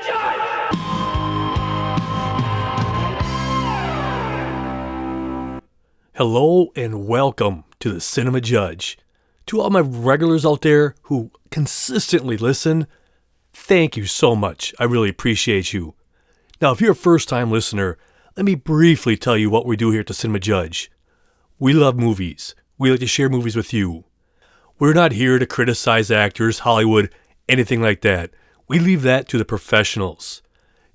Judge! Hello and welcome to the Cinema Judge. To all my regulars out there who consistently listen, thank you so much. I really appreciate you. Now, if you're a first-time listener, let me briefly tell you what we do here at the Cinema Judge. We love movies. We like to share movies with you. We're not here to criticize actors, Hollywood, anything like that. We leave that to the professionals.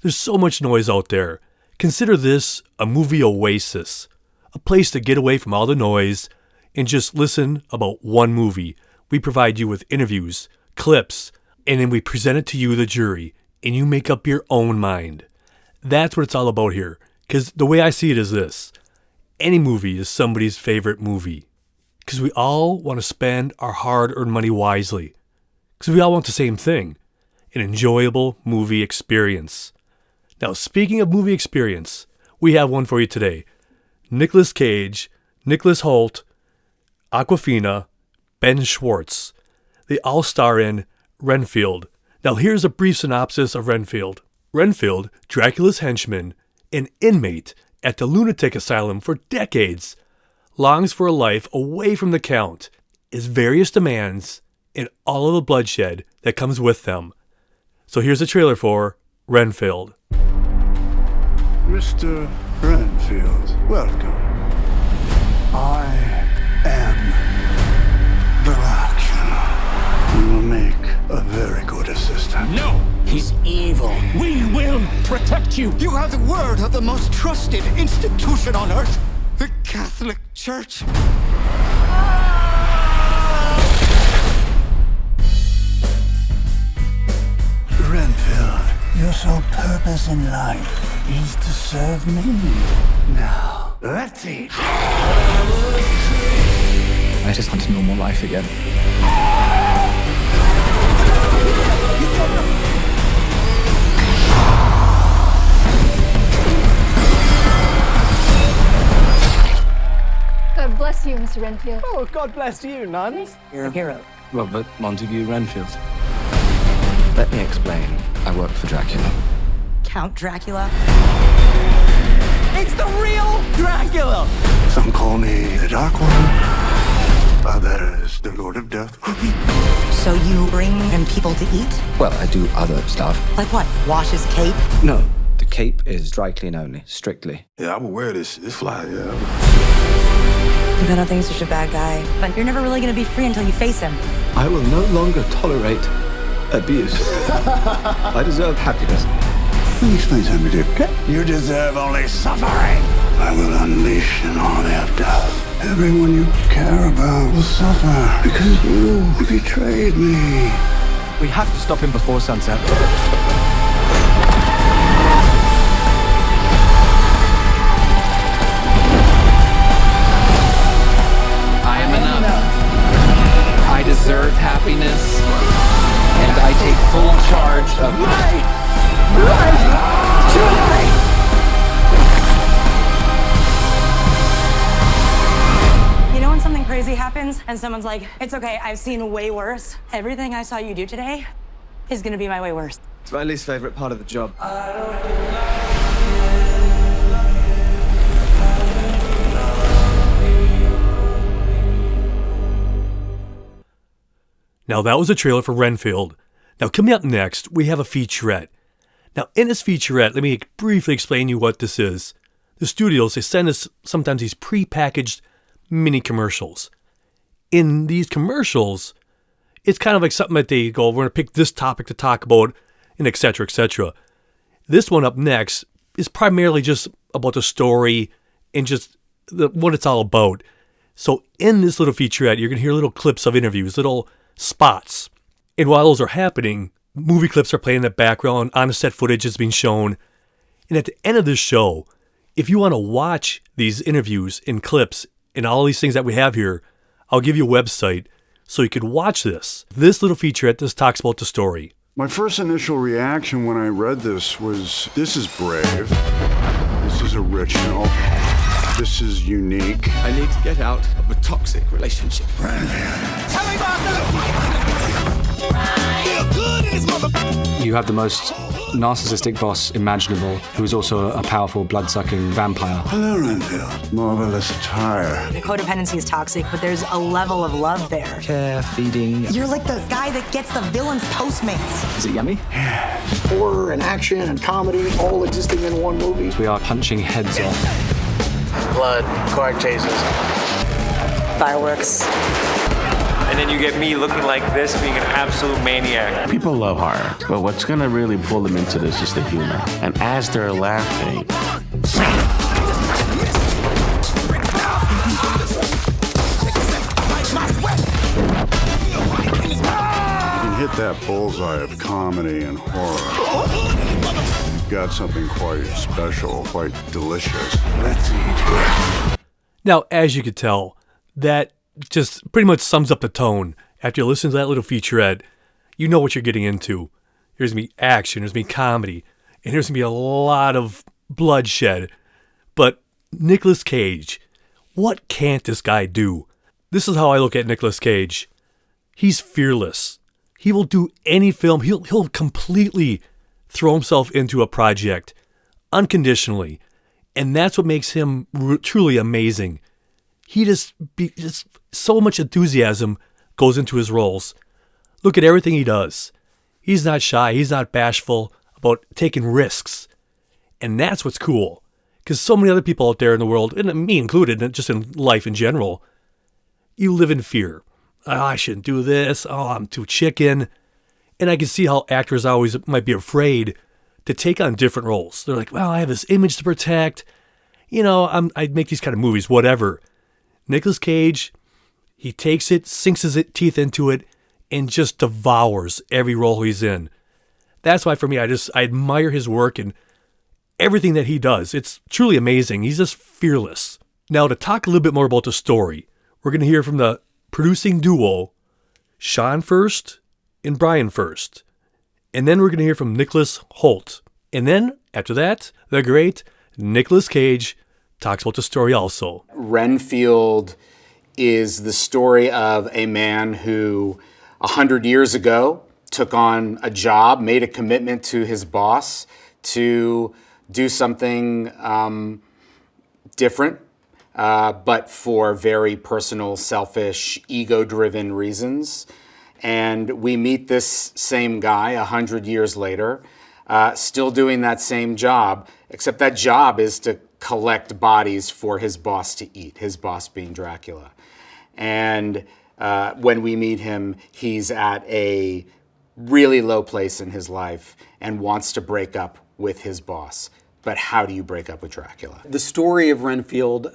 There's so much noise out there. Consider this a movie oasis. A place to get away from all the noise and just listen about one movie. We provide you with interviews, clips, and then we present it to you, the jury, and you make up your own mind. That's what it's all about here. Because the way I see it is this. Any movie is somebody's favorite movie. Because we all want to spend our hard-earned money wisely. Because we all want the same thing. An enjoyable movie experience. Now, speaking of movie experience, we have one for you today. Nicolas Cage, Nicolas Hoult, Awkwafina, Ben Schwartz. They all star in Renfield. Now here's a brief synopsis of Renfield. Renfield, Dracula's henchman, an inmate at the lunatic asylum for decades, longs for a life away from the Count, his various demands, and all of the bloodshed that comes with them. So here's a trailer for Renfield. Mr. Renfield, welcome. I am Dracula. You will make a very good assistant. No! He's evil. We will protect you! You have the word of the most trusted institution on earth, the Catholic Church. Renfield, your sole purpose in life is to serve me. Now, let's eat. I just want a normal life again. God bless you, Mr. Renfield. Oh, God bless you, nuns. You're a hero. Robert Montague Renfield. Let me explain. I work for Dracula. Count Dracula? It's the real Dracula! Some call me the Dark One. Others, the Lord of Death. So you bring him people to eat? Well, I do other stuff. Like what? Wash his cape? No, the cape is dry clean only, strictly. Yeah, I will wear this fly, yeah. I don't think he's such a bad guy. But you're never really gonna be free until you face him. I will no longer tolerate abuse. I deserve happiness. Let me explain something to you, okay? You deserve only suffering. I will unleash an army of death. Everyone you care about will suffer because you betrayed me. We have to stop him before sunset. I am enough. I deserve happiness, and I take full charge of You know when something crazy happens and someone's like, it's okay, I've seen way worse. Everything I saw you do today is gonna be my way worse. It's my least favorite part of the job. Now that was a trailer for Renfield. Now coming up next, we have a featurette. Now in this featurette, let me briefly explain you what this is. The studios, they send us sometimes these pre-packaged mini commercials. In these commercials, it's kind of like something that they go, we're going to pick this topic to talk about, and etc., etc. This one up next is primarily just about the story and just what it's all about. So in this little featurette, you're going to hear little clips of interviews, little spots. And while those are happening, movie clips are playing in the background, on-set footage is being shown. And at the end of this show, if you want to watch these interviews and clips and all these things that we have here, I'll give you a website so you could watch this. This little featurette just talks about the story. My first initial reaction when I read this was, this is brave. This is original. This is unique. I need to get out of a toxic relationship. Tell me about You have the most narcissistic boss imaginable, who is also a powerful blood-sucking vampire. Hello, Renfield. Marvelous attire. Codependency is toxic, but there's a level of love there. Care, feeding. You're like the guy that gets the villain's Postmates. Is it yummy? Horror and action and comedy all existing in one movie. We are punching heads off. Blood, car chases. Fireworks. And then you get me looking like this, being an absolute maniac. People love horror, but what's gonna really pull them into this is the humor. And as they're laughing, You can hit that bullseye of comedy and horror. You've got something quite special, quite delicious. Let's eat. Now, as you could tell, that just pretty much sums up the tone. After you listen to that little featurette, you know what you're getting into. There's going to be action, there's going to be comedy, and there's going to be a lot of bloodshed. But Nicolas Cage, what can't this guy do? This is how I look at Nicolas Cage. He's fearless. He will do any film. He'll completely throw himself into a project unconditionally. And that's what makes him truly amazing. He just so much enthusiasm goes into his roles. Look at everything he does. He's not shy. He's not bashful about taking risks. And that's what's cool. Because so many other people out there in the world, and me included, and just in life in general, you live in fear. Oh, I shouldn't do this. Oh, I'm too chicken. And I can see how actors always might be afraid to take on different roles. They're like, well, I have this image to protect. You know, I make these kind of movies, whatever. Nicolas Cage, he takes it, sinks his teeth into it, and just devours every role he's in. That's why for me, I admire his work and everything that he does. It's truly amazing. He's just fearless. Now, to talk a little bit more about the story, we're going to hear from the producing duo, Sean first and Brian first. And then we're going to hear from Nicolas Hoult. And then, after that, the great Nicolas Cage talks about the story also. Renfield is the story of a man who 100 years ago took on a job, made a commitment to his boss to do something different, but for very personal, selfish, ego-driven reasons. And we meet this same guy 100 years later, still doing that same job, except that job is to collect bodies for his boss to eat, his boss being Dracula. And when we meet him, he's at a really low place in his life and wants to break up with his boss. But how do you break up with Dracula? The story of Renfield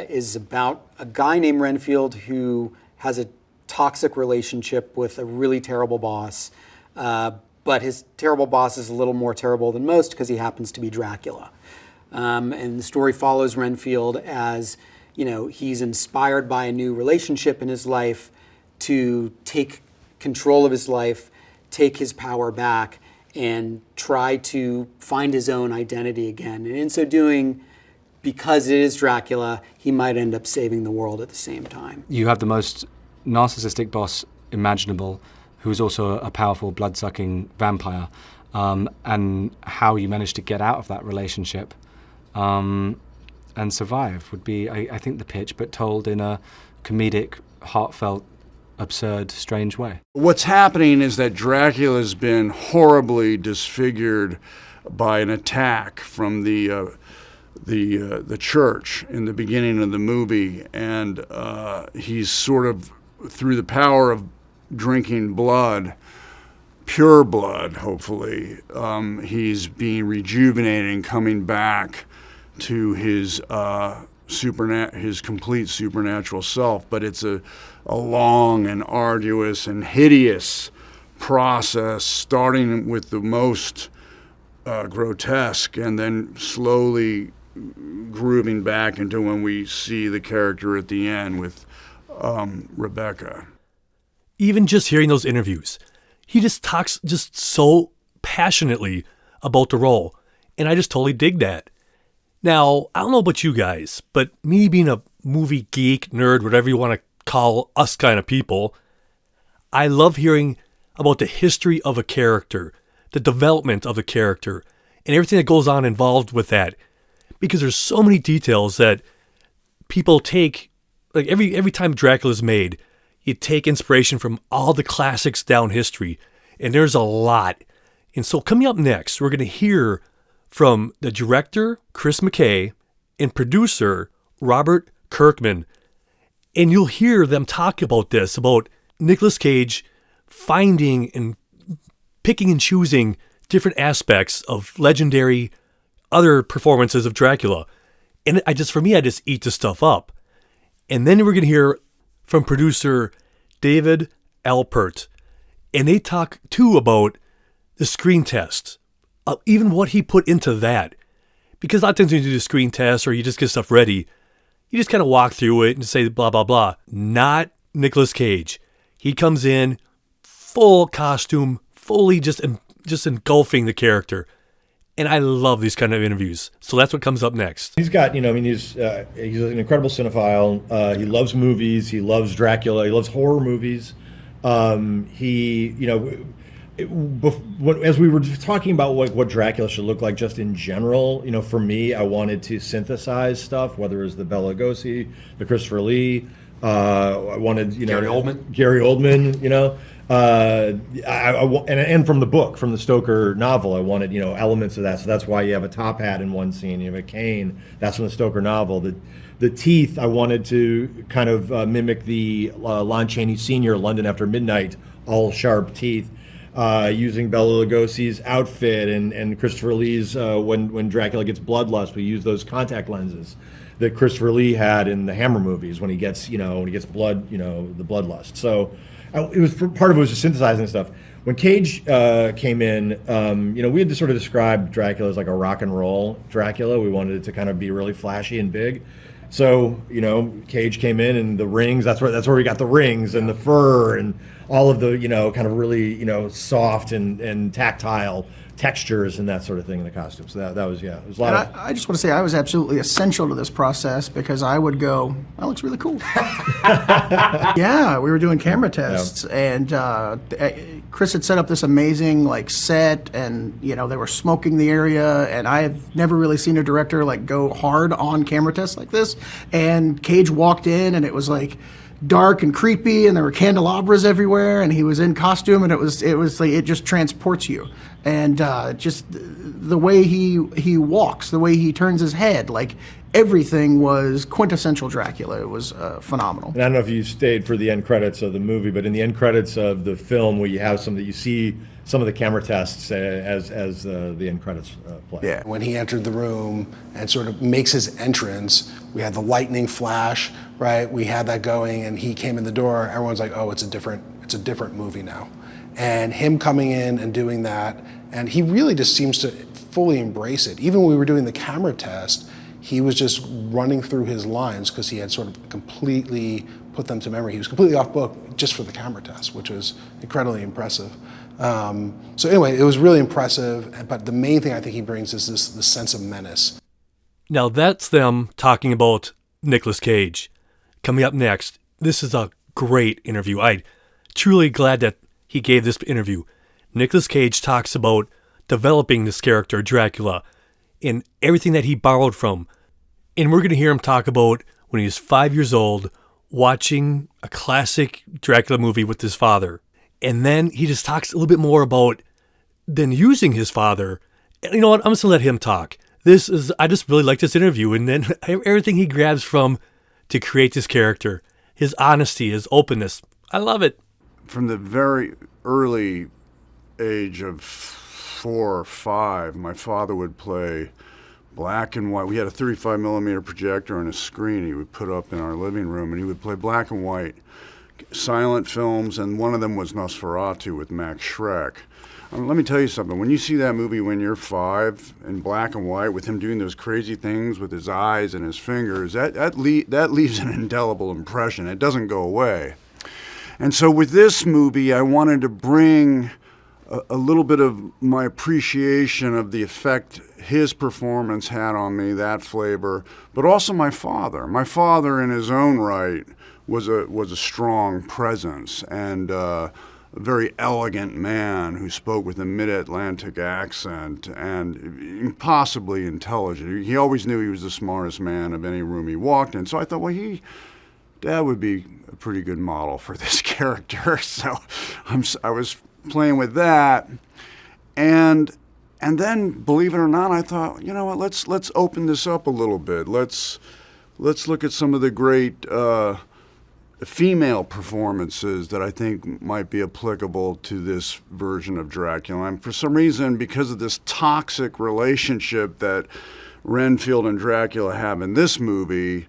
is about a guy named Renfield who has a toxic relationship with a really terrible boss. But his terrible boss is a little more terrible than most because he happens to be Dracula. And the story follows Renfield as, he's inspired by a new relationship in his life to take control of his life, take his power back, and try to find his own identity again. And in so doing, because it is Dracula, he might end up saving the world at the same time. You have the most narcissistic boss imaginable, who is also a powerful blood-sucking vampire, and how you manage to get out of that relationship and survive would be, I think, the pitch, but told in a comedic, heartfelt, absurd, strange way. What's happening is that Dracula's been horribly disfigured by an attack from the church in the beginning of the movie, and he's sort of, through the power of drinking blood, pure blood, hopefully, he's being rejuvenated and coming back to his complete supernatural self. But it's a long and arduous and hideous process, starting with the most grotesque and then slowly grooving back into when we see the character at the end with Rebecca. Even just hearing those interviews, he just talks just so passionately about the role, and I just totally dig that. Now, I don't know about you guys, but me being a movie geek, nerd, whatever you want to call us kind of people, I love hearing about the history of a character, the development of the character and everything that goes on involved with that. Because there's so many details that people take, like every time Dracula's made, you take inspiration from all the classics down history, and there's a lot. And so coming up next, we're going to hear from the director, Chris McKay, and producer, Robert Kirkman. And you'll hear them talk about this, about Nicolas Cage finding and picking and choosing different aspects of legendary other performances of Dracula. And I just eat this stuff up. And then we're going to hear from producer David Alpert. And they talk too about the screen test, even what he put into that. Because a lot of times when you do the screen test or you just get stuff ready, you just kind of walk through it and say blah, blah, blah. Not Nicolas Cage. He comes in full costume, fully just engulfing the character. And I love these kind of interviews. So that's what comes up next. He's got, he's an incredible cinephile. He loves movies. He loves Dracula. He loves horror movies. As we were talking about what Dracula should look like just in general, for me, I wanted to synthesize stuff, whether it was the Bela Lugosi, the Christopher Lee. I wanted, Gary Oldman, and from the book, from the Stoker novel, I wanted, elements of that. So that's why you have a top hat in one scene. You have a cane. That's from the Stoker novel. The teeth, I wanted to kind of mimic the Lon Chaney Sr. London After Midnight, all sharp teeth, using Bela Lugosi's outfit and Christopher Lee's when Dracula gets bloodlust. We use those contact lenses that Christopher Lee had in the Hammer movies when he gets blood, the bloodlust. So it was part of it was just synthesizing stuff. When Cage came in, we had to sort of describe Dracula as like a rock and roll Dracula. We wanted it to kind of be really flashy and big. So, Cage came in and the rings, that's where we got the rings and the fur and all of the, kind of really, soft and tactile textures and that sort of thing in the costume. So that was, it was a lot of... I just want to say I was absolutely essential to this process because I would go, that looks really cool. Yeah, we were doing camera tests and Chris had set up this amazing set and, they were smoking the area and I have never really seen a director go hard on camera tests like this. And Cage walked in and it was dark and creepy and there were candelabras everywhere and he was in costume and it was it just transports you. And just the way he walks, the way he turns his head, everything was quintessential Dracula. It was phenomenal. And I don't know if you stayed for the end credits of the movie, but in the end credits of the film, where you have you see some of the camera tests as the end credits play. Yeah. When he entered the room and sort of makes his entrance, we had the lightning flash, right? We had that going, and he came in the door. Everyone's like, "Oh, it's a different movie now." And him coming in and doing that, and he really just seems to fully embrace it. Even when we were doing the camera test, he was just running through his lines because he had sort of completely put them to memory. He was completely off book just for the camera test, which was incredibly impressive. So anyway, it was really impressive, but the main thing I think he brings is this sense of menace. Now that's them talking about Nicolas Cage. Coming up next, this is a great interview. I'm truly glad that he gave this interview. Nicolas Cage talks about developing this character, Dracula, and everything that he borrowed from. And we're going to hear him talk about when he was 5 years old, watching a classic Dracula movie with his father. And then he just talks a little bit more about then using his father. And you know what? I'm just going to let him talk. I just really like this interview. And then everything he grabs from to create this character, his honesty, his openness. I love it. From the very early age of 4 or 5, my father would play black and white. We had a 35 millimeter projector and a screen he would put up in our living room, and he would play black and white silent films, and one of them was Nosferatu with Max Schreck. Let me tell you something. When you see that movie when you're 5 in black and white with him doing those crazy things with his eyes and his fingers, that leaves an indelible impression. It doesn't go away. And so with this movie, I wanted to bring a little bit of my appreciation of the effect his performance had on me, that flavor, but also my father. My father, in his own right, was a strong presence, and very elegant man who spoke with a mid-Atlantic accent and impossibly intelligent. He always knew he was the smartest man of any room he walked in. So I thought, well, Dad would be a pretty good model for this character. So I was playing with that. And then, believe it or not, I thought, you know what, let's open this up a little bit. Let's look at some of the great female performances that I think might be applicable to this version of Dracula. And for some reason, because of this toxic relationship that Renfield and Dracula have in this movie,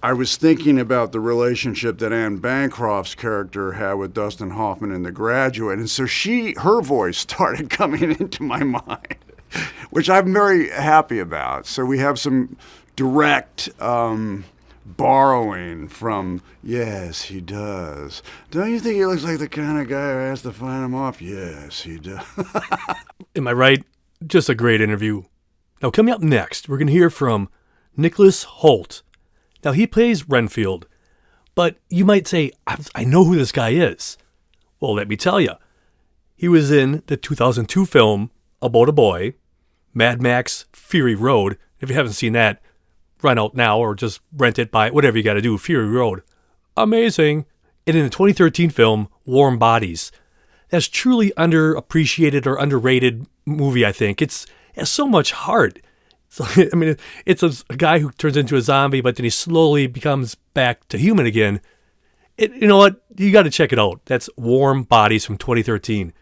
I was thinking about the relationship that Anne Bancroft's character had with Dustin Hoffman in The Graduate. And so her voice started coming into my mind, which I'm very happy about. So we have some direct borrowing from, yes, he does. Don't you think he looks like the kind of guy who has to find him off? Yes, he does. Am I right? Just a great interview. Now, coming up next, we're going to hear from Nicolas Hoult. Now, he plays Renfield, but you might say, I know who this guy is. Well, let me tell you. He was in the 2002 film About a Boy, Mad Max Fury Road. If you haven't seen that, run out now or just rent it, buy it, whatever you got to do, Fury Road. Amazing. And in the 2013 film Warm Bodies. That's truly underappreciated or underrated movie, I think. It has so much heart. So, I mean, it's a guy who turns into a zombie, but then he slowly becomes back to human again. You know what? You got to check it out. That's Warm Bodies from 2013.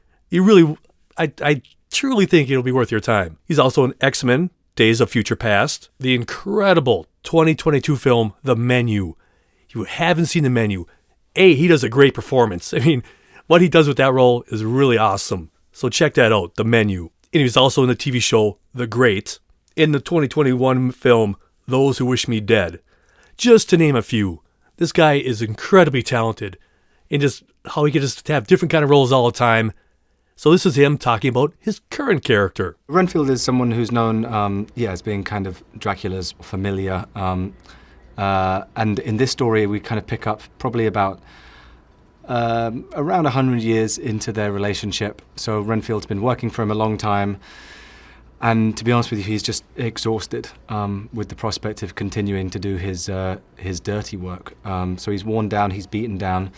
I truly think it'll be worth your time. He's also in X-Men, Days of Future Past, the incredible 2022 film, The Menu. If you haven't seen The Menu, he does a great performance. I mean, what he does with that role is really awesome. So check that out, The Menu. And he was also in the TV show The Great, in the 2021 film, Those Who Wish Me Dead. Just to name a few. This guy is incredibly talented in just how he can just have different kind of roles all the time. So this is him talking about his current character. Renfield is someone who's known, as being kind of Dracula's familiar. And in this story, we kind of pick up probably about around 100 years into their relationship. So Renfield's been working for him a long time. And to be honest with you, he's just exhausted with the prospect of continuing to do his dirty work. So he's worn down, he's beaten down,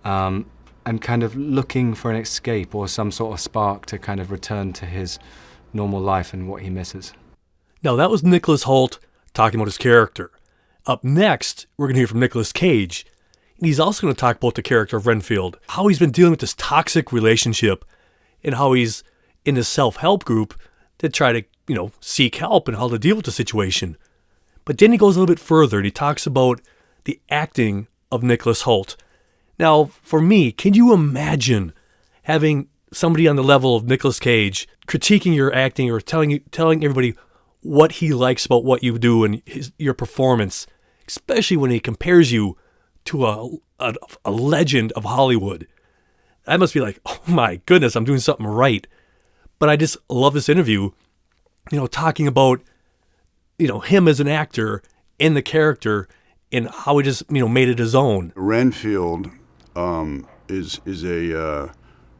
and kind of looking for an escape or some sort of spark to kind of return to his normal life and what he misses. Now, that was Nicolas Hoult talking about his character. Up next, we're going to hear from Nicolas Cage. And he's also going to talk about the character of Renfield, how he's been dealing with this toxic relationship, and how he's in this self-help group to try to, seek help and how to deal with the situation. But then he goes a little bit further and he talks about the acting of Nicolas Hoult. Now, for me, can you imagine having somebody on the level of Nicolas Cage critiquing your acting or telling everybody what he likes about what you do and your performance, especially when he compares you to a legend of Hollywood? I must be like, oh my goodness, I'm doing something right. But I just love this interview, talking about, him as an actor in the character and how he just, made it his own. Renfield is a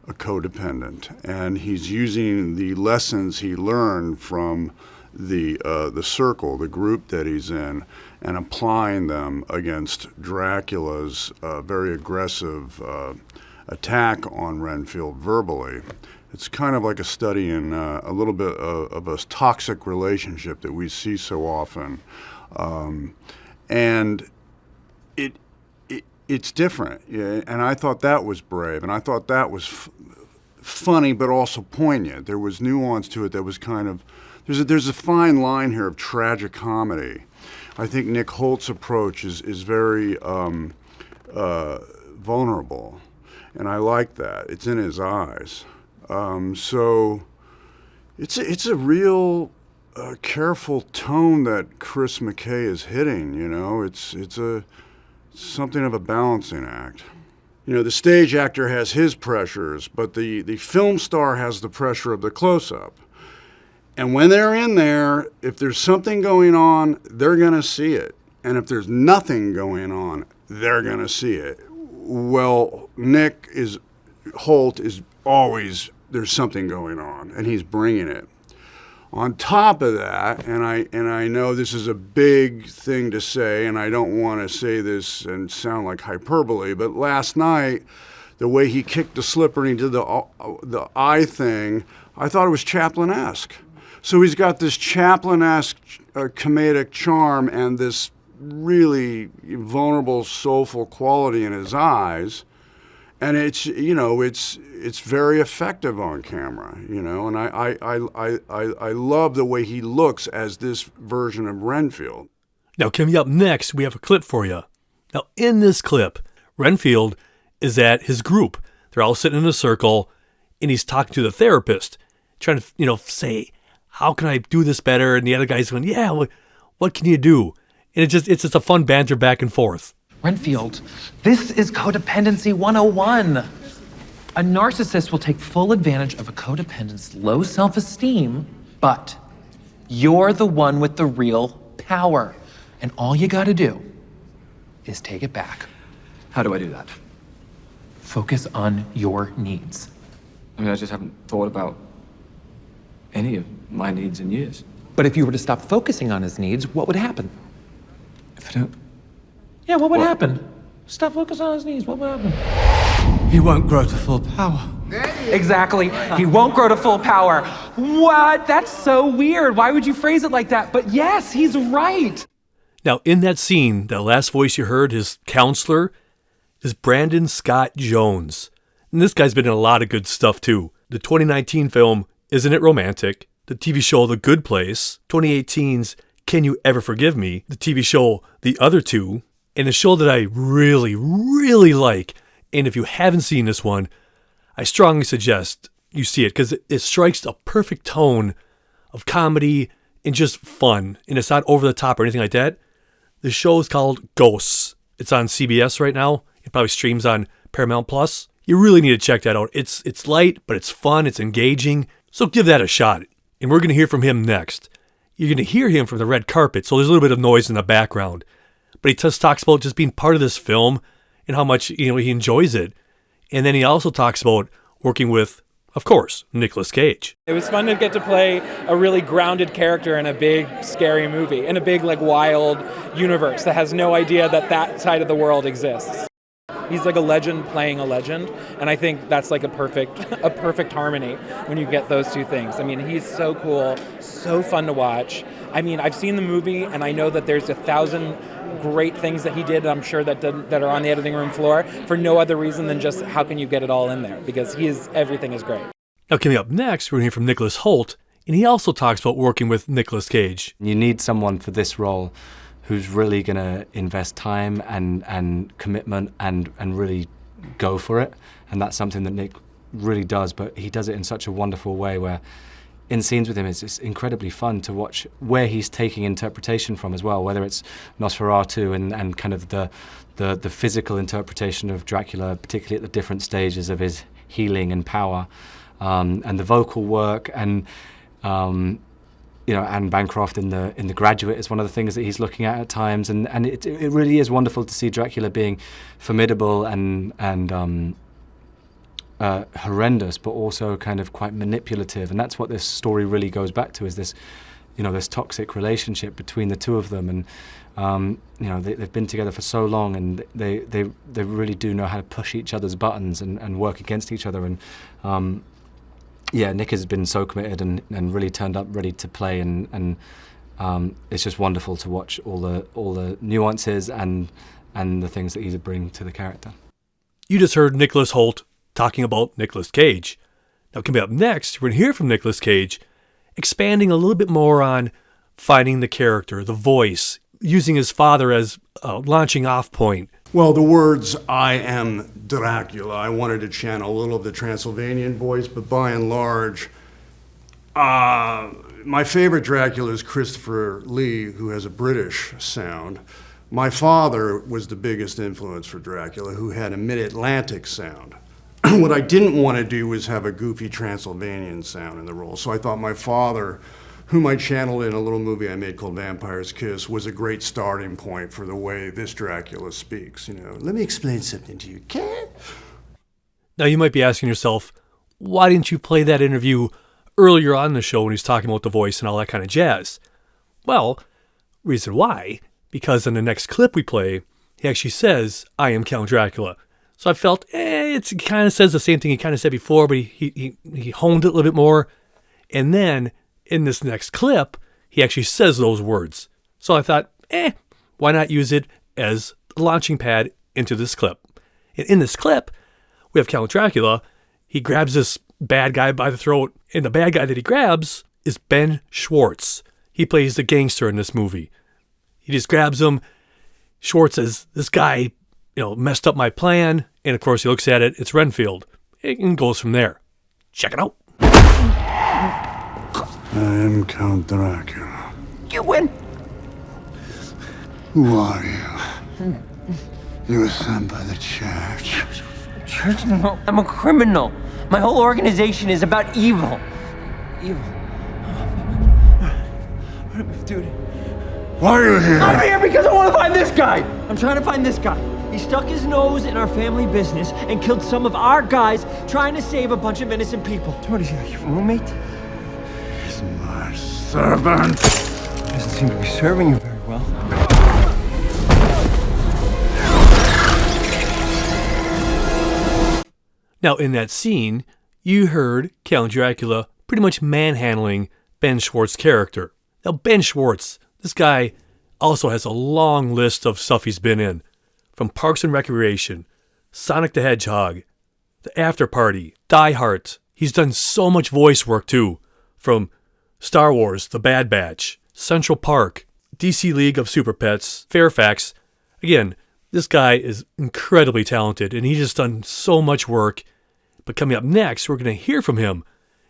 codependent, and he's using the lessons he learned from the circle, the group that he's in, and applying them against Dracula's very aggressive attack on Renfield verbally. It's kind of like a study in a little bit of a toxic relationship that we see so often. And it's different. Yeah, and I thought that was brave, and I thought that was funny but also poignant. There was nuance to it that was kind of, there's a fine line here of tragic comedy. I think Nick Holt's approach is very vulnerable, and I like that. It's in his eyes. So it's a real careful tone that Chris McKay is hitting. It's something of a balancing act. The stage actor has his pressures, but the film star has the pressure of the close-up. And when they're in there, if there's something going on, they're gonna see it. And if there's nothing going on, they're gonna see it. Well, Nick is Hoult is always, there's something going on, and he's bringing it. On top of that, and I know this is a big thing to say, and I don't want to say this and sound like hyperbole, but last night, the way he kicked the slipper and he did the eye thing, I thought it was Chaplin-esque. So he's got this Chaplin-esque comedic charm and this really vulnerable, soulful quality in his eyes, and it's, you know, it's very effective on camera, you know, and I love the way he looks as this version of Renfield. Now, coming up next, we have a clip for you. Now, in this clip, Renfield is at his group. They're all sitting in a circle, and he's talking to the therapist, trying to, you know, say, how can I do this better? And the other guy's going, yeah, what can you do? And it's just a fun banter back and forth. Renfield, this is codependency 101. A narcissist will take full advantage of a codependent's low self-esteem, but you're the one with the real power. And all you gotta do is take it back. How do I do that? Focus on your needs. I mean, I just haven't thought about any of my needs in years. But if you were to stop focusing on his needs, what would happen? If I don't... Yeah, what would happen? Stop focusing on his needs, what would happen? He won't grow to full power. Exactly. He won't grow to full power. What? That's so weird. Why would you phrase it like that? But yes, he's right. Now, in that scene, that last voice you heard, his counselor, is Brandon Scott Jones. And this guy's been in a lot of good stuff, too. The 2019 film, Isn't It Romantic? The TV show, The Good Place. 2018's Can You Ever Forgive Me? The TV show, The Other Two. And a show that I really, really like. And if you haven't seen this one, I strongly suggest you see it because it strikes a perfect tone of comedy and just fun. And it's not over the top or anything like that. The show is called Ghosts. It's on CBS right now. It probably streams on Paramount Plus. You really need to check that out. It's light, but it's fun. It's engaging. So give that a shot. And we're going to hear from him next. You're going to hear him from the red carpet, so there's a little bit of noise in the background. But he just talks about just being part of this film and how much, you know, he enjoys it. And then he also talks about working with, of course, Nicolas Cage. It was fun to get to play a really grounded character in a big, scary movie, in a big, like, wild universe that has no idea that that side of the world exists. He's like a legend playing a legend, and I think that's like a perfect harmony when you get those two things. I mean, he's so cool, so fun to watch. I mean, I've seen the movie, and I know that there's 1,000 great things that he did, I'm sure, that are on the editing room floor for no other reason than just how can you get it all in there, because everything is great. Now, coming up next, we're going to hear from Nicholas Hoult, and he also talks about working with Nicolas Cage. You need someone for this role who's really going to invest time and commitment and really go for it. And that's something that Nick really does, but he does it in such a wonderful way where in scenes with him it's just incredibly fun to watch where he's taking interpretation from as well, whether it's Nosferatu and kind of the physical interpretation of Dracula, particularly at the different stages of his healing and power, and the vocal work and you know, Anne Bancroft in the Graduate is one of the things that he's looking at times, and it really is wonderful to see Dracula being formidable and horrendous, but also kind of quite manipulative, and that's what this story really goes back to, is this, you know, this toxic relationship between the two of them, and you know, they've been together for so long, and they really do know how to push each other's buttons and work against each other, and yeah, Nick has been so committed and really turned up ready to play, and it's just wonderful to watch all the nuances and the things that he's bringing to the character. You just heard Nicholas Hoult talking about Nicolas Cage. Now, coming up next, we're going to hear from Nicolas Cage expanding a little bit more on finding the character, the voice, using his father as a launching off point. Well, the words, I am Dracula, I wanted to channel a little of the Transylvanian voice, but by and large, my favorite Dracula is Christopher Lee, who has a British sound. My father was the biggest influence for Dracula, who had a mid-Atlantic sound. What I didn't want to do was have a goofy Transylvanian sound in the role, so I thought my father, whom I channeled in a little movie I made called Vampire's Kiss, was a great starting point for the way this Dracula speaks. You know, let me explain something to you, okay? Now you might be asking yourself, why didn't you play that interview earlier on in the show when he's talking about the voice and all that kind of jazz? Well, reason why, because in the next clip we play, he actually says, I am Count Dracula. So I felt, it kind of says the same thing he kind of said before, but he honed it a little bit more. And then in this next clip, he actually says those words. So I thought, why not use it as the launching pad into this clip? And in this clip, we have Count Dracula. He grabs this bad guy by the throat, and the bad guy that he grabs is Ben Schwartz. He plays the gangster in this movie. He just grabs him. Schwartz says, this guy, messed up my plan. And of course, he looks at it. It's Renfield. And goes from there. Check it out. I am Count Dracula. You win. Who are you? You were sent by the church. Church? No, I'm a criminal. My whole organization is about evil. Evil. Dude. Why are you here? I'm here because I want to find this guy. I'm trying to find this guy. He stuck his nose in our family business and killed some of our guys trying to save a bunch of innocent people. What is he, your roommate? He's my servant. Doesn't seem to be serving you very well. Now, in that scene, you heard Count Dracula pretty much manhandling Ben Schwartz's character. Now, Ben Schwartz, this guy also has a long list of stuff he's been in. From Parks and Recreation, Sonic the Hedgehog, The After Party, Die Hard. He's done so much voice work, too. From Star Wars, The Bad Batch, Central Park, DC League of Super Pets, Fairfax. Again, this guy is incredibly talented, and he's just done so much work. But coming up next, we're going to hear from him.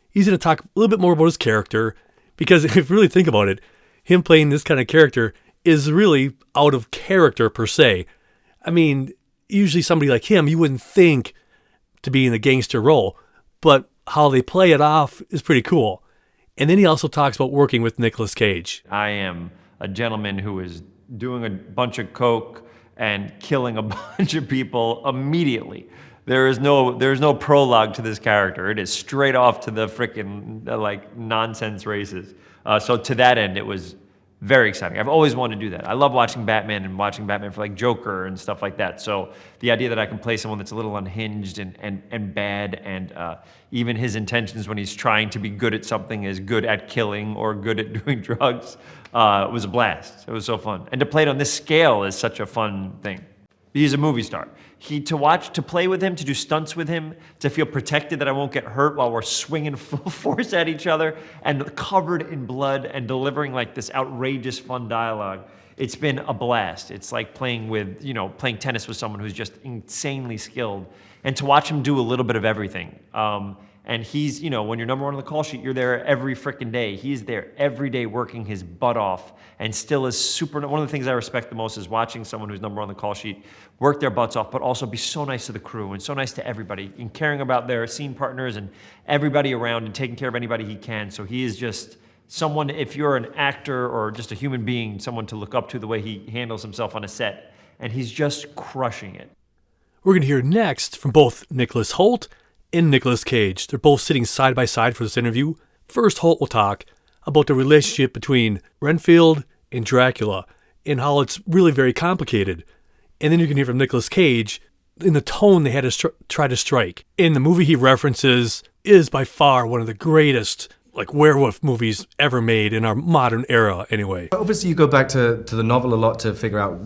He's going to talk a little bit more about his character, because if you really think about it, him playing this kind of character is really out of character per se. I mean, usually somebody like him, you wouldn't think to be in a gangster role, but how they play it off is pretty cool. And then he also talks about working with Nicolas Cage. I am a gentleman who is doing a bunch of coke and killing a bunch of people immediately. There's no prologue to this character. It is straight off to the frickin' nonsense races. So to that end, it was very exciting. I've always wanted to do that. I love watching Batman and watching Batman for Joker and stuff like that. So the idea that I can play someone that's a little unhinged and bad, and even his intentions when he's trying to be good at something is good at killing or good at doing drugs, was a blast. It was so fun. And to play it on this scale is such a fun thing. He's a movie star. To play with him, to do stunts with him, to feel protected that I won't get hurt while we're swinging full force at each other and covered in blood and delivering this outrageous fun dialogue. It's been a blast. It's like playing tennis with someone who's just insanely skilled, and to watch him do a little bit of everything. And he's, when you're number one on the call sheet, you're there every freaking day. He's there every day working his butt off, and still is super. One of the things I respect the most is watching someone who's number one on the call sheet work their butts off, but also be so nice to the crew and so nice to everybody, and caring about their scene partners and everybody around, and taking care of anybody he can. So he is just someone, if you're an actor or just a human being, someone to look up to the way he handles himself on a set. And he's just crushing it. We're going to hear next from both Nicholas Hoult and Nicolas Cage. They're both sitting side by side for this interview. First, Hoult will talk about the relationship between Renfield and Dracula and how it's really very complicated. And then you can hear from Nicolas Cage in the tone they had to try to strike. In the movie he references is by far one of the greatest werewolf movies ever made in our modern era, anyway. Obviously, you go back to the novel a lot to figure out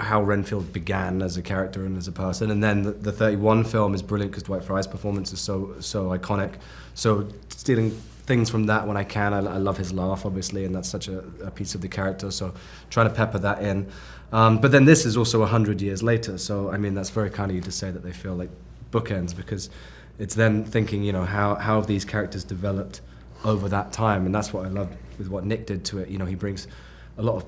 how Renfield began as a character and as a person, and then the 31 film is brilliant because Dwight Frye's performance is so iconic. So stealing things from that when I can. I love his laugh, obviously, and that's such a piece of the character, so trying to pepper that in. But then this is also 100 years later, so I mean, that's very kind of you to say that they feel like bookends, because it's then thinking, how have these characters developed over that time, and that's what I loved with what Nick did to it. He brings a lot of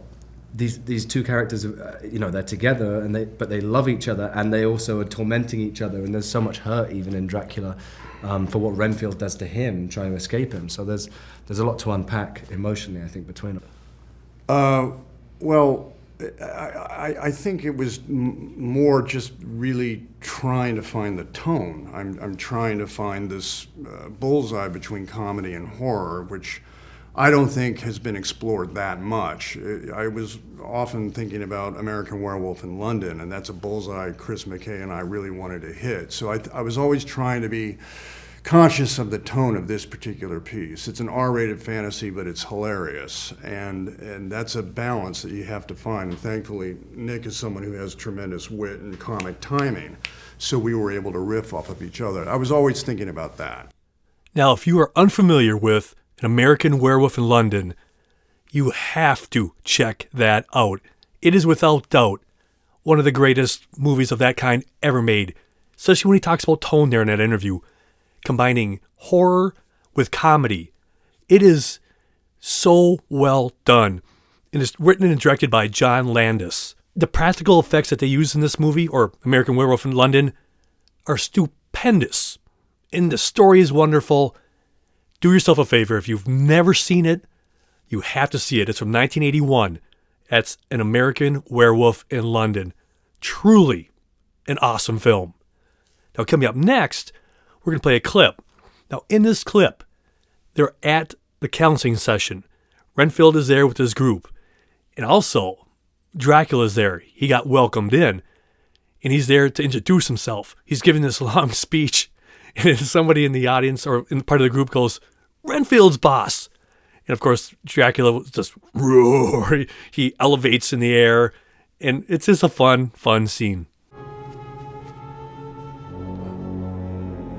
these two characters. They're together, but they love each other, and they also are tormenting each other. And there's so much hurt even in Dracula for what Renfield does to him, trying to escape him. So there's a lot to unpack emotionally, I think, between them. Well, I think it was more just really trying to find the tone. I'm trying to find this bullseye between comedy and horror, which I don't think has been explored that much. I was often thinking about American Werewolf in London, and that's a bullseye Chris McKay and I really wanted to hit. So I was always trying to be conscious of the tone of this particular piece. It's an R-rated fantasy, but it's hilarious, and that's a balance that you have to find. And thankfully, Nick is someone who has tremendous wit and comic timing, so we were able to riff off of each other. I was always thinking about that. Now, if you are unfamiliar with An American Werewolf in London, you have to check that out. It is without doubt one of the greatest movies of that kind ever made, especially when he talks about tone there in that interview, combining horror with comedy. It is so well done. And it's written and directed by John Landis. The practical effects that they use in this movie, or American Werewolf in London, are stupendous. And the story is wonderful. Do yourself a favor. If you've never seen it, you have to see it. It's from 1981. That's An American Werewolf in London. Truly an awesome film. Now, coming up next, we're going to play a clip. Now, in this clip, they're at the counseling session. Renfield is there with his group. And also, Dracula's there. He got welcomed in. And he's there to introduce himself. He's giving this long speech. And somebody in the audience or in part of the group goes, "Renfield's boss." And of course, Dracula just roar. He elevates in the air. And it's just a fun scene.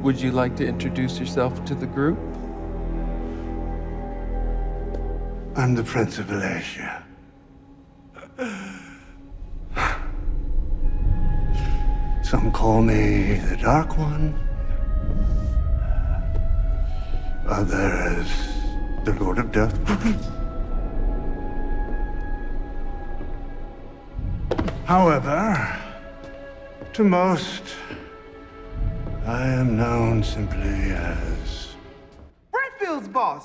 Would you like to introduce yourself to the group? I'm the Prince of Alasia. Some call me the Dark One. Others, the Lord of Death. However, to most, I am known simply as Renfield's boss.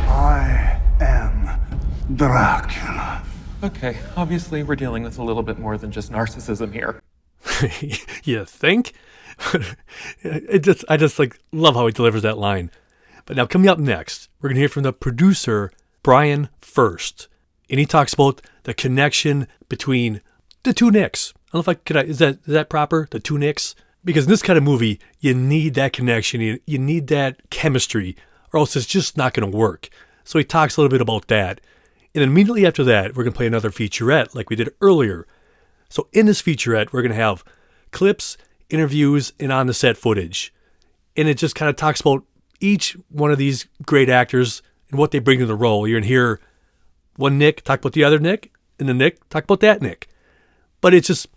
I am Dracula. Okay, obviously we're dealing with a little bit more than just narcissism here. You think? I just love how he delivers that line. But now coming up next, we're going to hear from the producer, Brian First. And he talks about the connection between the two Nicks. I don't know if is that proper? The two Nicks? Because in this kind of movie, you need that connection. You need that chemistry, or else it's just not going to work. So he talks a little bit about that. And then immediately after that, we're going to play another featurette like we did earlier. So in this featurette, we're going to have clips, interviews, and on-the-set footage. And it just kind of talks about each one of these great actors and what they bring to the role. You're going to hear one Nick talk about the other Nick, and the Nick talk about that Nick. But it's just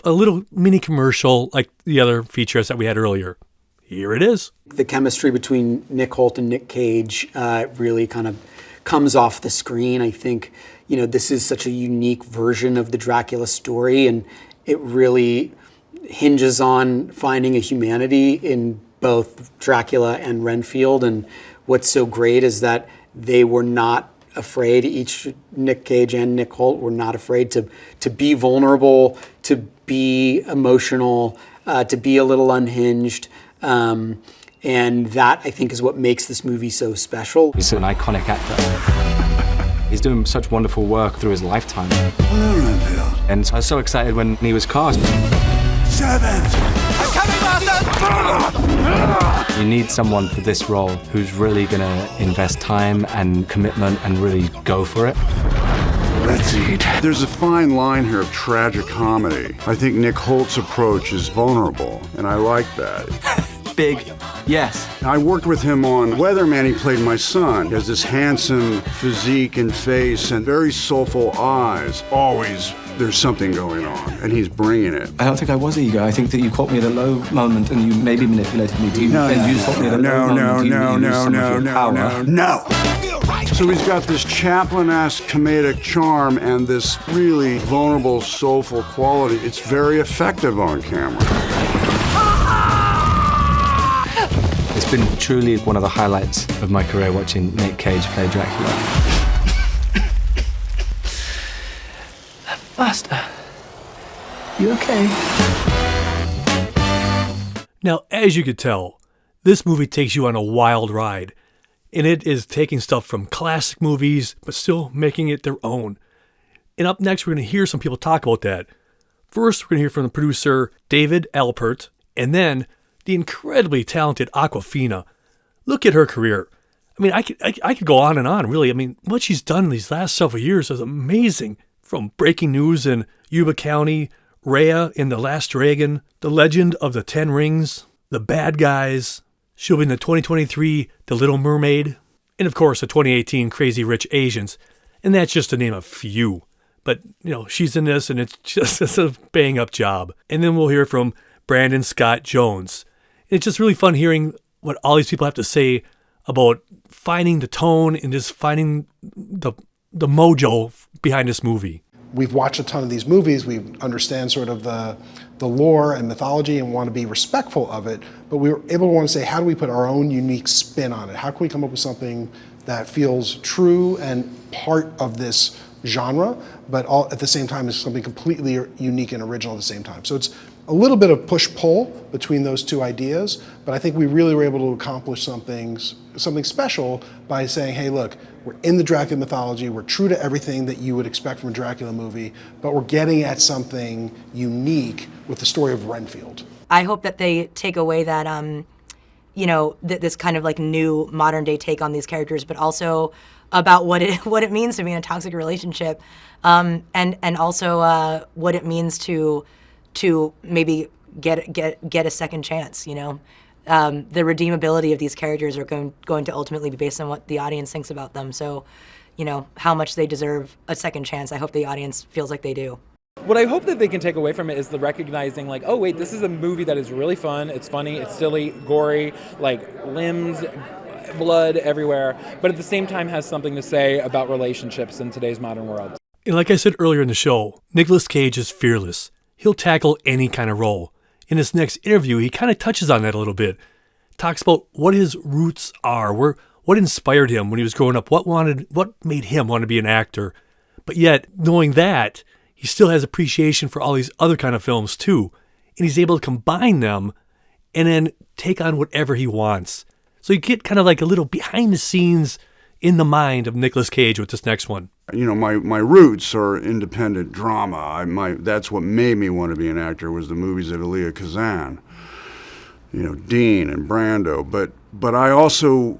a little mini commercial like the other featurettes that we had earlier. Here it is. The chemistry between Nick Hoult and Nick Cage really kind of comes off the screen. I think, this is such a unique version of the Dracula story, and it really hinges on finding a humanity in both Dracula and Renfield. And what's so great is that they were not afraid, each Nick Cage and Nick Hoult were not afraid to be vulnerable, to be emotional, to be a little unhinged. And that, I think, is what makes this movie so special. He's an iconic actor. He's doing such wonderful work through his lifetime. Hello, Renfield. And I was so excited when he was cast. Servant! You need someone for this role who's really going to invest time and commitment and really go for it. Let's eat. There's a fine line here of tragic comedy. I think Nick Holt's approach is vulnerable, and I like that. Big yes. I worked with him on Weatherman. He played my son. He has this handsome physique and face and very soulful eyes. Always there's something going on, and he's bringing it. I don't think I was eager. I think that you caught me at a low moment and you maybe manipulated me. No. So he's got this Chaplin-esque comedic charm and this really vulnerable, soulful quality. It's very effective on camera. It's been truly one of the highlights of my career watching Nick Cage play Dracula. Faster. You okay? Now, as you could tell, this movie takes you on a wild ride, and it is taking stuff from classic movies, but still making it their own. And up next, we're going to hear some people talk about that. First, we're going to hear from the producer, David Alpert, and then the incredibly talented Awkwafina. Look at her career. I mean, I could go on and on, really. I mean, what she's done in these last several years is amazing. From Breaking News in Yuba County, Rhea in The Last Dragon, The Legend of the Ten Rings, The Bad Guys. She'll be in the 2023 The Little Mermaid, and of course the 2018 Crazy Rich Asians. And that's just to name a few. But, she's in this, and it's a bang-up job. And then we'll hear from Brandon Scott Jones. It's just really fun hearing what all these people have to say about finding the tone and just finding the mojo behind this movie. We've watched a ton of these movies. We understand sort of the lore and mythology and want to be respectful of it. But we were able to want to say, how do we put our own unique spin on it? How can we come up with something that feels true and part of this genre, but all at the same time is something completely unique and original at the same time? So it's a little bit of push-pull between those two ideas, but I think we really were able to accomplish something special by saying, hey, look, we're in the Dracula mythology, we're true to everything that you would expect from a Dracula movie, but we're getting at something unique with the story of Renfield. I hope that they take away that, this kind of like new modern day take on these characters, but also about what it means to be in a toxic relationship, and also what it means to maybe get a second chance. The redeemability of these characters are going to ultimately be based on what the audience thinks about them. So, how much they deserve a second chance. I hope the audience feels like they do. What I hope that they can take away from it is the recognizing, like, oh wait, this is a movie that is really fun, it's funny, it's silly, gory, like limbs, blood everywhere, but at the same time has something to say about relationships in today's modern world. And like I said earlier in the show, Nicolas Cage is fearless. He'll tackle any kind of role. In his next interview, he kind of touches on that a little bit. Talks about what his roots are, what inspired him when he was growing up, what made him want to be an actor. But yet, knowing that, he still has appreciation for all these other kind of films too. And he's able to combine them and then take on whatever he wants. So you get kind of like a little behind the scenes in the mind of Nicolas Cage with this next one. My roots are independent drama. That's what made me want to be an actor, was the movies of Elia Kazan, Dean and Brando. But I also,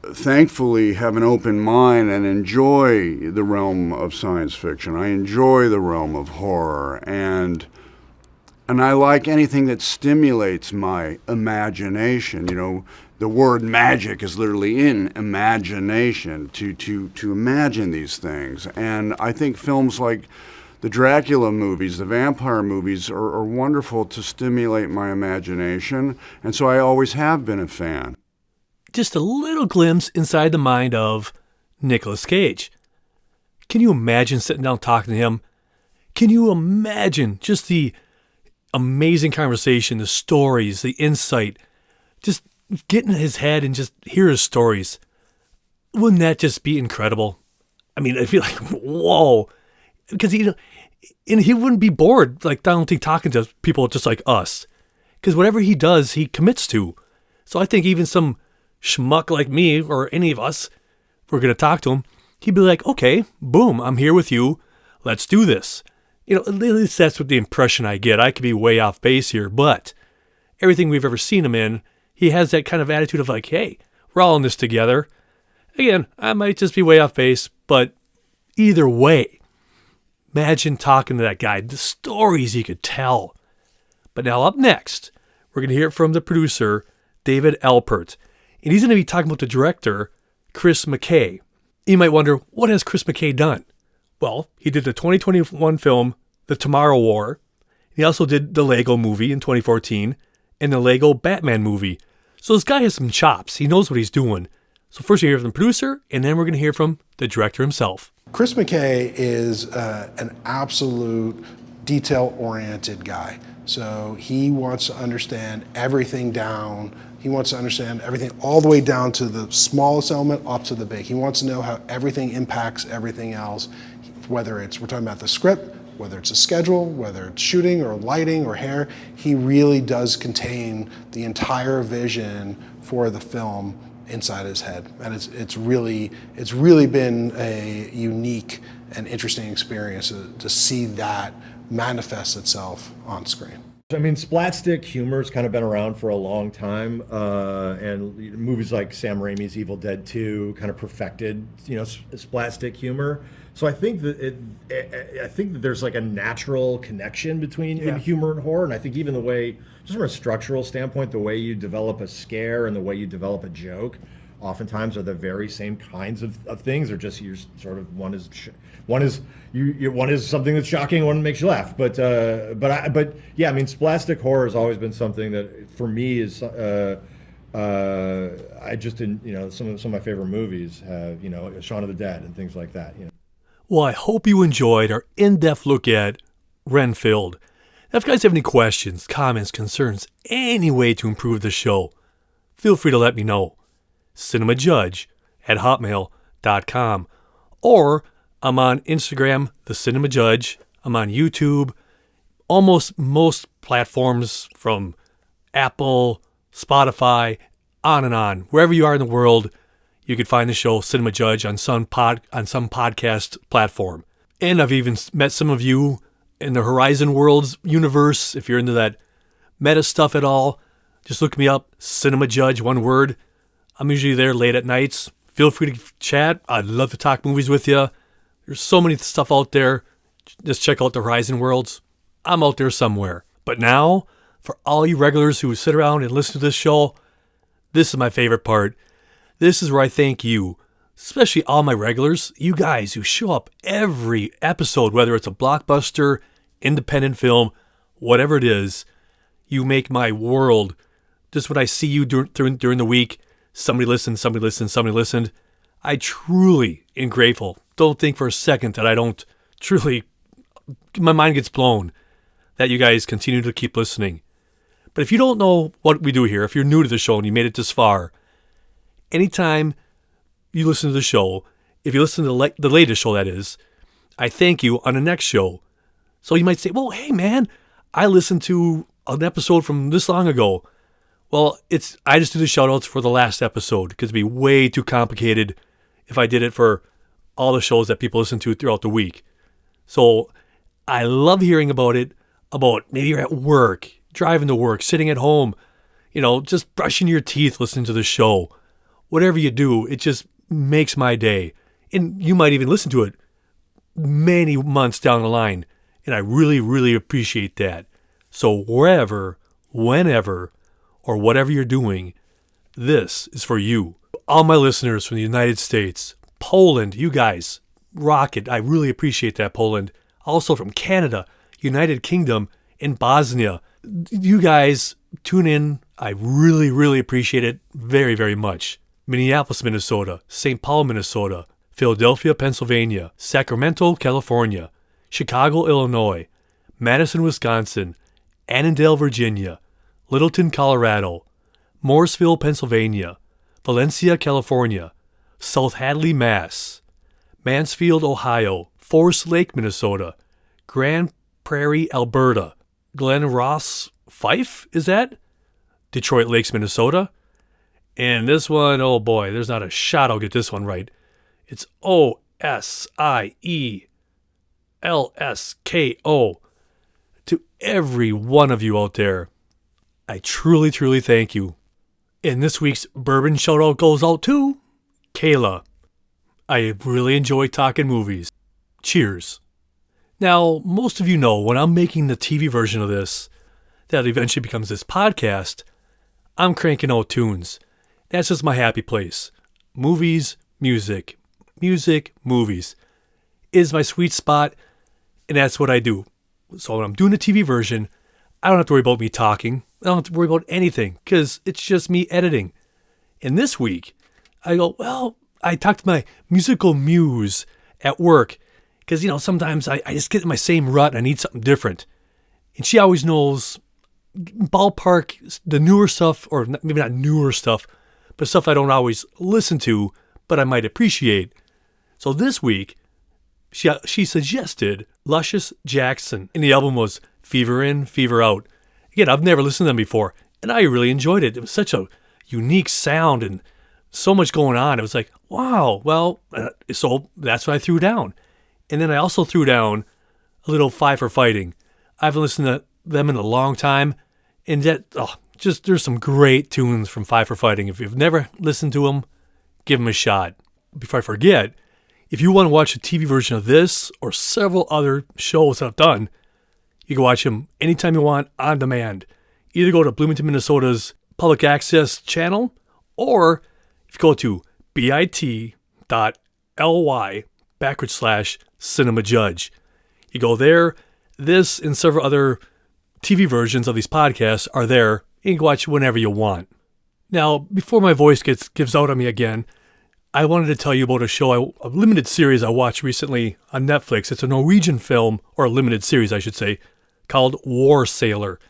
thankfully, have an open mind and enjoy the realm of science fiction. I enjoy the realm of horror, and I like anything that stimulates my imagination. The word magic is literally in imagination, to imagine these things. And I think films like the Dracula movies, the vampire movies are wonderful to stimulate my imagination. And so I always have been a fan. Just a little glimpse inside the mind of Nicolas Cage. Can you imagine sitting down talking to him? Can you imagine just the amazing conversation, the stories, the insight, just get in his head and just hear his stories? Wouldn't that just be incredible? I mean, I'd be like, whoa. Because, and he wouldn't be bored, like, I don't think, talking to people just like us. Because whatever he does, he commits to. So I think even some schmuck like me or any of us, if we're going to talk to him, he'd be like, okay, boom, I'm here with you. Let's do this. At least that's what the impression I get. I could be way off base here, but everything we've ever seen him in, he has that kind of attitude of like, hey, we're all in this together. Again, I might just be way off base, but either way, imagine talking to that guy, the stories he could tell. But now up next, we're going to hear from the producer, David Alpert. And he's going to be talking about the director, Chris McKay. You might wonder, what has Chris McKay done? Well, he did the 2021 film, The Tomorrow War. He also did the Lego movie in 2014 and the Lego Batman movie. So this guy has some chops. He knows what he's doing. So first you hear from the producer, and then we're going to hear from the director himself. Chris McKay is an absolute detail-oriented guy. So he wants to understand everything down. He wants to understand everything all the way down to the smallest element up to the big. He wants to know how everything impacts everything else, whether we're talking about the script, whether it's a schedule, whether it's shooting or lighting or hair. He really does contain the entire vision for the film inside his head. And it's really been a unique and interesting experience to see that manifest itself on screen. I mean, splatstick humor's kind of been around for a long time, and movies like Sam Raimi's Evil Dead 2 kind of perfected, splatstick humor. So I think that there's like a natural connection between humor and horror, and I think even the way, just from a structural standpoint, the way you develop a scare and the way you develop a joke, oftentimes are the very same kinds of things. They're just you're sort of one is something that's shocking, one makes you laugh. But yeah, I mean, splastic horror has always been something that for me is I just didn't some of my favorite movies have Shaun of the Dead and things like that. Well, I hope you enjoyed our in-depth look at Renfield. Now, if you guys have any questions, comments, concerns, any way to improve the show, feel free to let me know. cinemajudge@hotmail.com, or I'm on Instagram, The Cinema Judge. I'm on YouTube, almost most platforms from Apple, Spotify, on and on. Wherever you are in the world, you can find the show Cinema Judge on some podcast platform. And I've even met some of you in the Horizon Worlds universe. If you're into that meta stuff at all, just look me up, Cinema Judge, one word. I'm usually there late at nights. Feel free to chat. I'd love to talk movies with you. There's so many stuff out there. Just check out the Horizon Worlds. I'm out there somewhere. But now, for all you regulars who sit around and listen to this show, this is my favorite part. This is where I thank you, especially all my regulars, you guys who show up every episode, whether it's a blockbuster, independent film, whatever it is. You make my world. Just when I see you during the week, somebody listened. I truly am grateful. Don't think for a second that I don't truly, my mind gets blown that you guys continue to keep listening. But if you don't know what we do here, if you're new to the show and you made it this far, anytime you listen to the show, if you listen to the latest show, that is, I thank you on the next show. So you might say, well, hey man, I listened to an episode from this long ago. Well, I just do the shout-outs for the last episode because it'd be way too complicated if I did it for all the shows that people listen to throughout the week. So I love hearing about it, about maybe you're at work, driving to work, sitting at home, just brushing your teeth, listening to the show. Whatever you do, it just makes my day. And you might even listen to it many months down the line. And I really, really appreciate that. So wherever, whenever, or whatever you're doing, this is for you. All my listeners from the United States, Poland, you guys rock it. I really appreciate that, Poland. Also from Canada, United Kingdom, and Bosnia. You guys tune in. I really, really appreciate it very, very much. Minneapolis, Minnesota, St. Paul, Minnesota, Philadelphia, Pennsylvania, Sacramento, California, Chicago, Illinois, Madison, Wisconsin, Annandale, Virginia, Littleton, Colorado, Morrisville, Pennsylvania, Valencia, California, South Hadley, Mass, Mansfield, Ohio, Forest Lake, Minnesota, Grand Prairie, Alberta, Glen Ross, Fife, is that? Detroit Lakes, Minnesota. And this one, oh boy, there's not a shot I'll get this one right. It's OSIELSKO. To every one of you out there, I truly, truly thank you. And this week's bourbon shout-out goes out to Kayla. I really enjoy talking movies. Cheers. Now, most of you know when I'm making the TV version of this, that eventually becomes this podcast, I'm cranking out tunes. That's just my happy place. Movies, music, movies is my sweet spot, and that's what I do. So when I'm doing the TV version, I don't have to worry about me talking. I don't have to worry about anything because it's just me editing. And this week, I go, well, I talk to my musical muse at work because, sometimes I just get in my same rut and I need something different. And she always knows ballpark the newer stuff, or maybe not newer stuff, but stuff I don't always listen to, but I might appreciate. So this week, she suggested Luscious Jackson, and the album was Fever In, Fever Out. Again, I've never listened to them before, and I really enjoyed it. It was such a unique sound and so much going on. It was like, wow, well, so that's what I threw down. And then I also threw down a little Five for Fighting. I haven't listened to them in a long time, and there's some great tunes from Five for Fighting. If you've never listened to them, give them a shot. Before I forget, if you want to watch a TV version of this or several other shows that I've done, you can watch them anytime you want on demand. Either go to Bloomington, Minnesota's public access channel, or if you go to bit.ly/Cinema Judge. You go there, this and several other TV versions of these podcasts are there, and you can watch whenever you want. Now, before my voice gives out on me again, I wanted to tell you about a limited series I watched recently on Netflix. It's a Norwegian film, or a limited series, I should say, called War Sailor.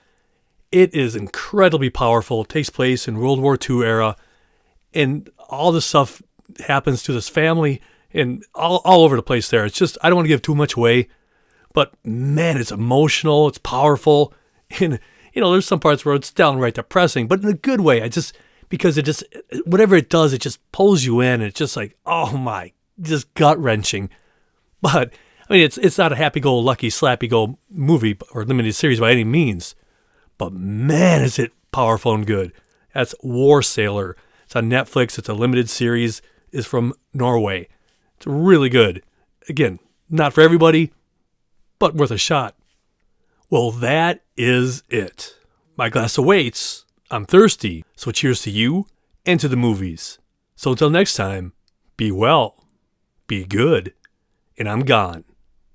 It is incredibly powerful. It takes place in World War II era, and all this stuff happens to this family and all over the place there. It's just, I don't want to give too much away, but man, it's emotional, it's powerful, and there's some parts where it's downright depressing, but in a good way. Because it just, whatever it does, it just pulls you in. It's just like, oh my, just gut-wrenching. But, it's not a happy-go-lucky, slappy-go movie or limited series by any means. But man, is it powerful and good. That's War Sailor. It's on Netflix. It's a limited series. It's from Norway. It's really good. Again, not for everybody, but worth a shot. Well, that is it. My glass awaits. I'm thirsty, so cheers to you and to the movies. So until next time, be well, be good, and I'm gone.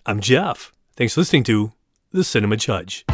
I'm Jeff. Thanks for listening to The Cinema Judge.